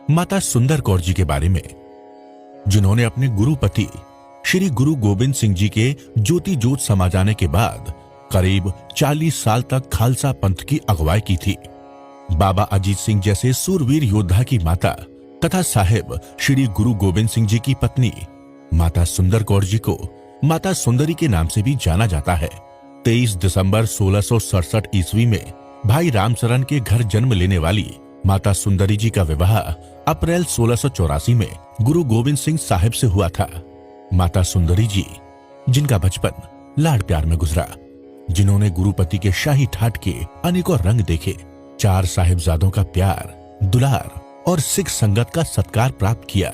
माता सुंदर कौर जी के बारे में, जिन्होंने अपने गुरुपति श्री गुरु गोविंद सिंह जी के ज्योति जोत समा जाने के बाद करीब 40 साल तक खालसा पंथ की अगुवाई की थी। बाबा अजीत सिंह जैसे सूरवीर योद्धा की माता तथा साहिब श्री गुरु गोविंद सिंह जी की पत्नी माता सुंदर कौर जी को माता सुंदरी के नाम से भी जाना जाता है। 23 दिसंबर 1667 ईस्वी में भाई रामचरण के घर जन्म लेने वाली माता सुंदरी जी का विवाह अप्रैल 1684 में गुरु गोविंद सिंह साहिब से हुआ था। माता सुंदरी जी, जिनका बचपन लाड़ प्यार में गुजरा, जिन्होंने गुरुपति के शाही ठाट के अनेकों रंग देखे, 4 साहिबजादों का प्यार, दुलार और सिख संगत का सत्कार प्राप्त किया,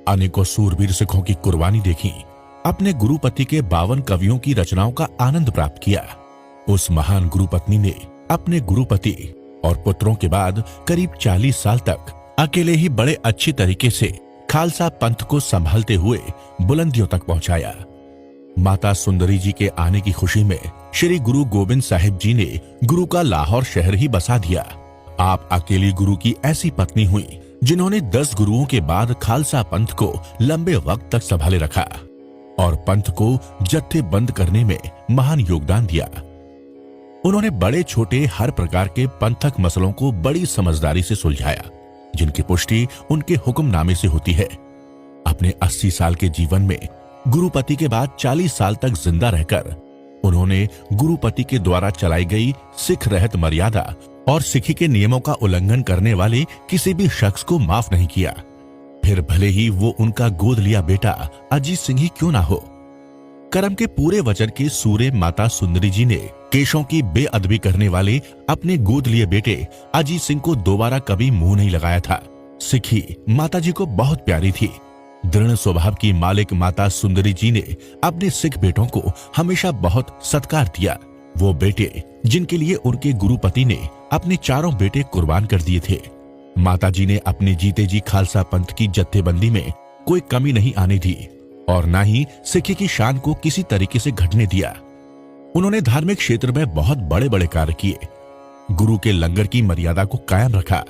अनेकों सूरवीर सिखों की कुर्बानी देखी, अपने गुरुपति के 52 कवियों की रचनाओं का आनंद प्राप्त किया। उस महान गुरुपत्नी ने अपने गुरुपति और पुत्रों के बाद करीब 40 साल तक अकेले ही बड़े अच्छी तरीके से खालसा पंथ को संभालते हुए बुलंदियों तक पहुंचाया। माता सुंदरी जी के आने की खुशी में श्री गुरु गोविंद साहिब जी ने गुरु का लाहौर शहर ही बसा दिया। आप अकेली गुरु की ऐसी पत्नी हुई जिन्होंने 10 गुरुओं के बाद खालसा पंथ को लंबे वक्त तक संभाले रखा और पंथ को जत्थेबंद करने में महान योगदान दिया। उन्होंने बड़े छोटे हर प्रकार के पंथक मसलों को बड़ी समझदारी से सुलझाया, जिनकी पुष्टि उनके हुक्मनामे से होती है। अपने 80 साल के जीवन में गुरुपति के बाद 40 साल तक जिंदा रहकर उन्होंने गुरुपति के द्वारा चलाई गई सिख रहत मर्यादा और सिखी के नियमों का उल्लंघन करने वाले किसी भी शख्स को माफ नहीं किया, फिर भले ही वो उनका गोद लिया बेटा अजीत सिंह ही क्यों ना हो। कर्म के पूरे वचन के सूरे माता सुंदरी जी ने केशों की बेअदबी करने वाले अपने गोद लिए बेटे अजीत सिंह को दोबारा कभी मुंह नहीं लगाया था। सिखी माता जी को बहुत प्यारी थी। दृढ़ स्वभाव की मालिक माता सुंदरी जी ने अपने सिख बेटों को हमेशा बहुत सत्कार दिया। वो बेटे जिनके लिए उनके गुरुपति ने अपने 4 बेटे कुर्बान कर दिए थे। माता जी ने अपने जीते जी खालसा पंथ की जत्थेबंदी में कोई कमी नहीं आने दी और न ही सिखी की शान को किसी तरीके से घटने दिया। उन्होंने धार्मिक क्षेत्र में बहुत बड़े बड़े कार्य किए, गुरु के लंगर की मर्यादा को कायम रखा,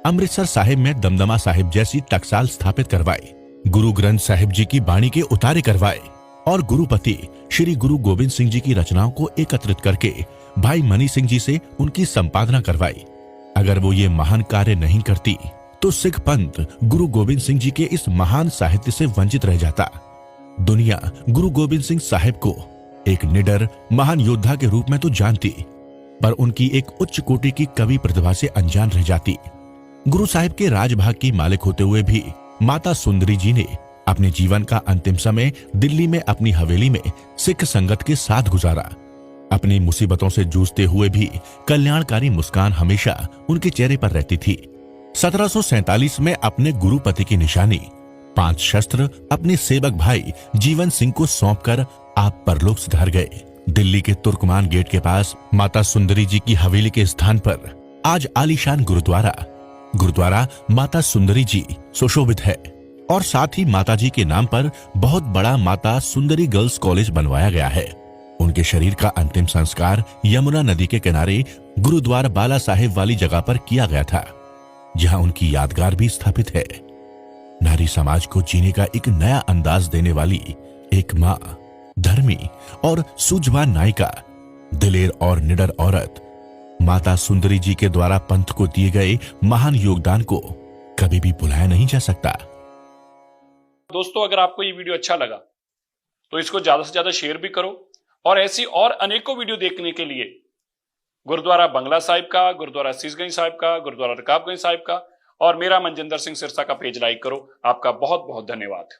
अमृतसर साहिब में दमदमा साहिब जैसी टकसाल स्थापित करवाई, गुरु ग्रंथ साहिब जी की बाणी के उतारे करवाए और गुरुपति श्री गुरु गोविंद सिंह जी की रचनाओं को एकत्रित करके भाई मनी सिंह जी से उनकी संपादना करवाई। अगर वो ये महान कार्य नहीं करती तो सिख पंथ गुरु गोविंद सिंह जी के इस महान साहित्य से वंचित रह जाता। दुनिया गुरु गोविंद सिंह साहिब को एक निडर महान योद्धा के रूप में तो जानती, पर उनकी एक उच्च कोटि की कवि प्रतिभा से अनजान रह जाती। गुरु साहिब के राजभाग की मालिक होते हुए भी माता सुंदरी जी ने अपने जीवन का अंतिम समय दिल्ली में अपनी हवेली में सिख संगत के साथ गुजारा। अपनी मुसीबतों से जूझते हुए भी कल्याणकारी मुस्कान हमेशा उनके चेहरे पर रहती थी। 1747 में अपने गुरुपति की निशानी 5 शस्त्र अपने सेवक भाई जीवन सिंह को सौंपकर आप परलोक सिधार गए। दिल्ली के तुर्कमान गेट के पास माता सुंदरी जी की हवेली के स्थान पर आज आलीशान गुरुद्वारा माता सुंदरी जी सुशोभित है और साथ ही माता जी के नाम पर बहुत बड़ा माता सुंदरी गर्ल्स कॉलेज बनवाया गया है। उनके शरीर का अंतिम संस्कार यमुना नदी के किनारे गुरुद्वारा बाला साहेब वाली जगह पर किया गया था, जहां उनकी यादगार भी स्थापित है। नारी समाज को जीने का एक नया अंदाज देने वाली एक मां, धर्मी और सूझवान नायिका, दिलेर और निडर औरत माता सुंदरी जी के द्वारा पंथ को दिए गए महान योगदान को कभी भी भुलाया नहीं जा सकता। दोस्तों, अगर आपको ये वीडियो अच्छा लगा तो इसको ज्यादा से ज्यादा शेयर भी करो और ऐसी और अनेकों वीडियो देखने के लिए गुरुद्वारा बंगला साहिब का, गुरुद्वारा शीशगंज साहिब का, गुरुद्वारा रकाबगंज साहिब का और मेरा मनजिंदर सिंह सिरसा का पेज लाइक करो। आपका बहुत बहुत धन्यवाद।